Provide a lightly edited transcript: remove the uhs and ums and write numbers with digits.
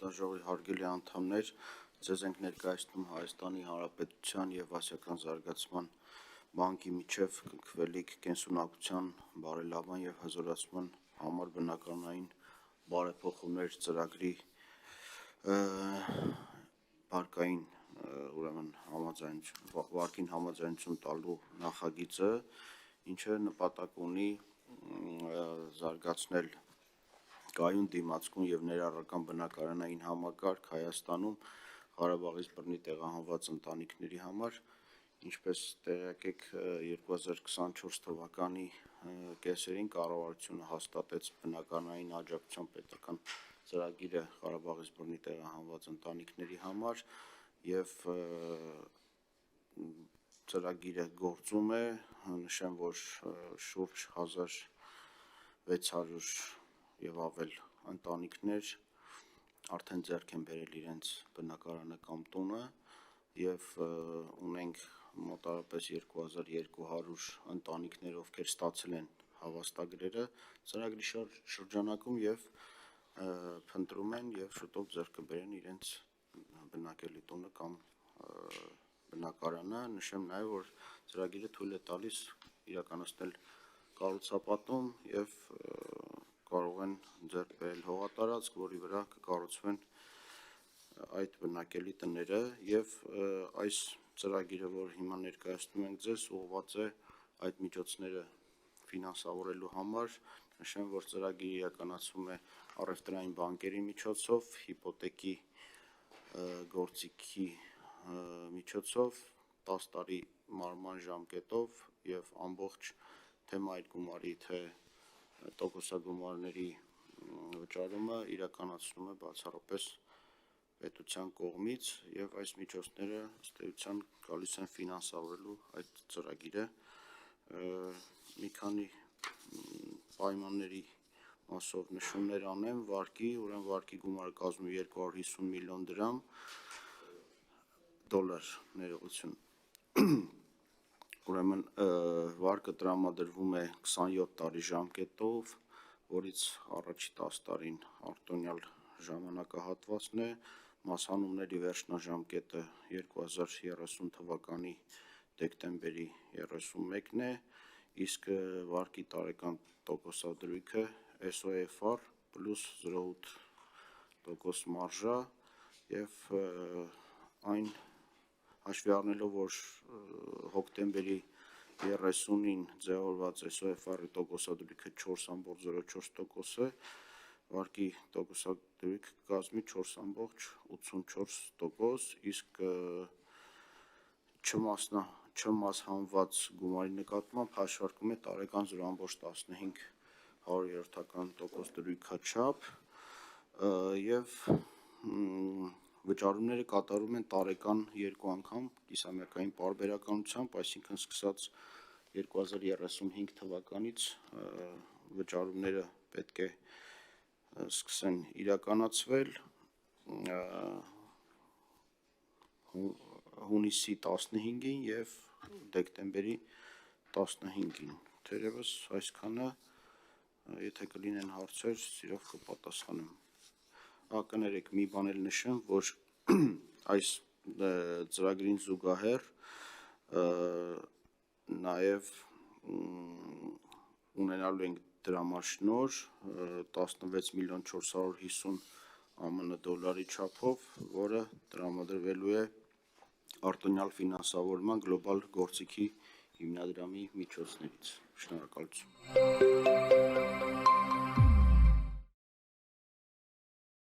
Երաժշտաժողովի հարգելի անդամներ, ձեզ ենք ներկայացնում Հայաստանի Հանրապետության և Ասիական զարգացման բանկի միջև կնքվելիք կենսունակության բարելավման և հզորացման համար բնականային բարեփոխումներ ծրագրի վարկային համաձայնություն տալու նախագիծը, ինչը նպատակ ունի զարգացնել կայուն դիմացկուն և ներառական բնակարանային համակարգ Հայաստանում Ղարաբաղից բռնի տեղահանված ընտանիքների համար, ինչպես տեղյակ եք 2024 թվականի կեսերին կառավարությունը հաստատեց բնակարանային աջակցության պետական ծրագիրը Ղարաբաղից բռնի տեղահանված ընտանիքների համար և ծրագիրը գործում է, նշեմ, որ շուրջ 1600 և ավել ընտանիքներ արդեն ձեռք են բերել իրենց բնակարանը կամ տունը և ունենք մոտավորապես 2200 ընտանիքներ, ովքեր ստացել են հավաստագրերը ծրագրի շրջանակում և փնտրում են և շուտով ձեռք կբերեն իրենց բնակելի տունը կամ բնակարանը, նշեմ նաև, որ ծրագիրը թույլ է տալիս իրականացնել կառուցապատում և կարող են ձեռք բերել հողատարածք, որի վրա կկառուցվեն այդ բնակելի տները և այս ծրագիրը, որ հիմա ներկայացնում ենք ձեզ, ուղղված է այդ միջոցները ֆինանսավորելու համար, նշեմ, որ ծրագիրը իրականացվում է առևտրային բանկերի միջոցով, հիպոթեկի գործիքի միջոցով, 10 տարի մարման ժամկետով և ամբողջ թե մայր գումարի, թե տոկոսագումարների վճարումը իրականացնում է բացառապես պետության կողմից և այս միջոցները ըստ էության գալիս են ֆինանսավորելու այդ ծրագիրը, մի քանի պայմանների մասով նշումներ անեմ, ուրեմն վարկի գումարը կազմում է 250 միլիոն դրամ, դոլար ներողություն, ուրեմն վարկը տրամադրվում է 27 տարի ժամկետով, որից առաջի 10 տարին արտոնյալ ժամանակահատվածն է, մասհանումների վերջնաժամկետը 2030 թվականի դեկտեմբերի 31-ն է, իսկ վարկի տարեկան տոկոսադրույքը SOFR պլյուս 0.8% մարժա և այն հաշվի առնելով, որ հոկտեմբերի 30-ին ձևավորված SOFR-ի տոկոսադրույքը 4.04% է, վարկի տոկոսադրույքը կկազմի 4.84%, իսկ չմասհանված գումարի նկատմամբ հաշվարկվում է տարեկան 0.15% դրույքաչափ և վճարումները կատարվում են տարեկան 2 անգամ կիսամյակային պարբերականությամբ, այսինքն սկսած 2035 թվականից վճարումները պետք է սկսեն իրականացվել հունիսի 15-ին և դեկտեմբերի 15-ին, թերևս այսքանը, եթե կլինեն հարցեր, սիրով կպատասխանեմ, կներեք մի բան էլ նշեմ, որ այս ծրագրին զուգահեռ նաև ունենալու ենք դրամաշնորհ 16 միլիոն 450 ԱՄՆ դոլարի չափով, որը տրամադրվելու է արտոնյալ ֆինանսավորման գլոբալ գործիքի հիմնադրամի միջոցներից, շնորհակալություն։